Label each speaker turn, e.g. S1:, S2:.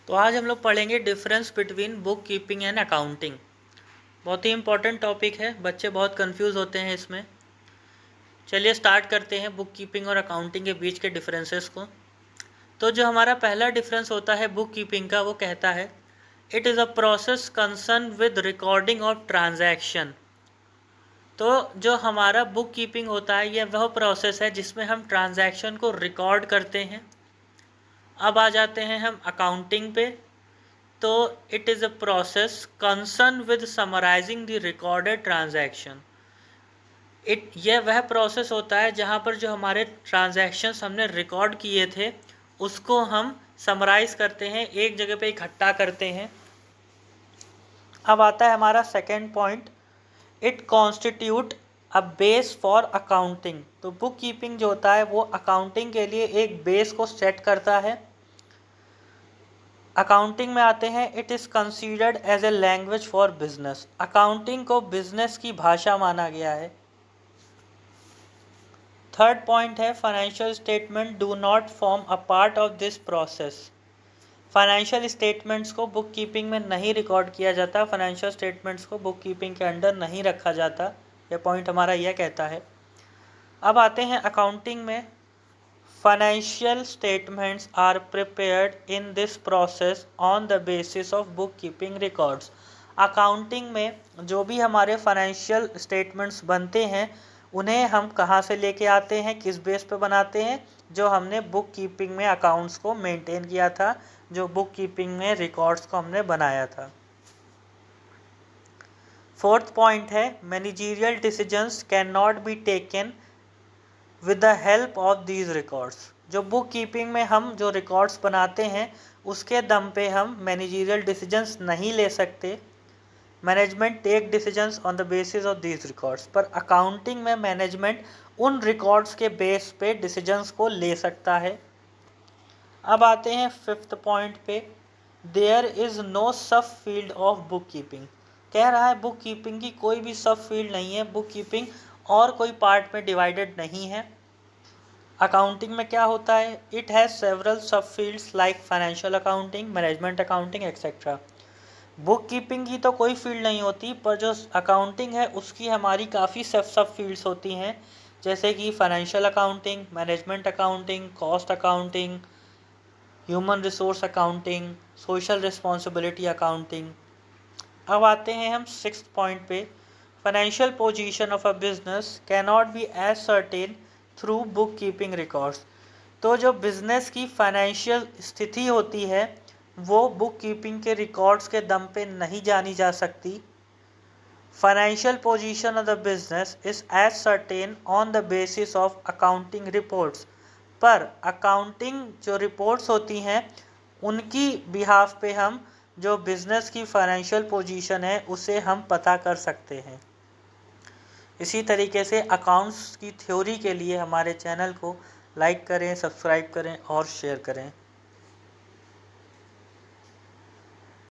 S1: तो आज हम लोग पढ़ेंगे difference between book keeping and accounting. बहुत ही इम्पोर्टेंट टॉपिक है, बच्चे बहुत कंफ्यूज होते हैं इसमें। चलिए स्टार्ट करते हैं बुक कीपिंग और अकाउंटिंग के बीच के डिफरेंसेस को। तो जो हमारा पहला डिफरेंस होता है बुक कीपिंग का, वो कहता है it is a process concern with recording of transaction. तो जो हमारा बुक कीपिंग होता है यह वह प्रोसेस है जिसमें हम ट्रांजैक्शन को रिकॉर्ड करते हैं। अब आ जाते हैं हम अकाउंटिंग पे। तो it is a process concern with summarising the recorded transaction. यह वह प्रोसेस होता है जहाँ पर जो हमारे ट्रांजैक्शंस हमने रिकॉर्ड किए थे उसको हम समराइज करते हैं, एक जगह पे इकट्ठा करते हैं। अब आता है हमारा second point, it constitute a base for accounting. तो बुक कीपिंग जो होता है वो अकाउंटिंग के लिए एक बेस को सेट करता है। अकाउंटिंग में आते हैं, it is considered as a language for business. Accounting को बिजनेस की भाषा माना गया है। थर्ड पॉइंट है, financial statement do not form a part of this process. Financial statements को बुक कीपिंग में नहीं रिकॉर्ड किया जाता, फाइनेंशियल स्टेटमेंट्स को बुक कीपिंग के अंडर नहीं रखा जाता। यह पॉइंट हमारा यह कहता है। अब आते हैं अकाउंटिंग में, Financial statements are prepared in this process on the basis of bookkeeping records. Accounting में जो भी हमारे फाइनेंशियल स्टेटमेंट्स बनते हैं उन्हें हम कहाँ से लेके आते हैं, किस बेस पे बनाते हैं? जो हमने बुक कीपिंग में अकाउंट्स को मेंटेन किया था, जो बुक कीपिंग में रिकॉर्ड्स को हमने बनाया था। फोर्थ पॉइंट है, managerial decisions can not be taken with the help of these records. जो बुक कीपिंग में हम जो रिकॉर्ड्स बनाते हैं उसके दम पे हम मैनेजरियल डिसीजंस नहीं ले सकते। Management take decisions on the basis of these records, पर अकाउंटिंग में मैनेजमेंट उन रिकॉर्ड्स के बेस पे डिसीजंस को ले सकता है। अब आते हैं फिफ्थ पॉइंट पे, there is no sub field of bookkeeping. कह रहा है बुक कीपिंग की कोई भी सब फील्ड नहीं है, बुक कीपिंग और कोई पार्ट में डिवाइडेड नहीं है। अकाउंटिंग में क्या होता है, इट हैज़ सेवरल सब fields like financial accounting, management accounting etcetera. Book keeping की तो कोई फील्ड नहीं होती, पर जो अकाउंटिंग है उसकी हमारी काफ़ी सब फील्ड्स होती हैं, जैसे कि financial accounting, management accounting, cost accounting, human resource accounting, social responsibility accounting. अब आते हैं हम सिक्स्थ पॉइंट पे, financial position of a business cannot be ascertain through bookkeeping records. तो जो बिजनेस की फाइनेंशियल स्थिति होती है वो बुक कीपिंग के रिकॉर्ड्स के दम पे नहीं जानी जा सकती। Financial position of the business is ascertain on the basis of accounting reports, पर अकाउंटिंग जो रिपोर्ट्स होती हैं उनकी बिहाफ पे हम जो बिजनेस की फाइनेंशियल पोजीशन है उसे हम पता कर सकते हैं। इसी तरीके से अकाउंट्स की थ्योरी के लिए हमारे चैनल को लाइक करें, सब्सक्राइब करें और शेयर करें।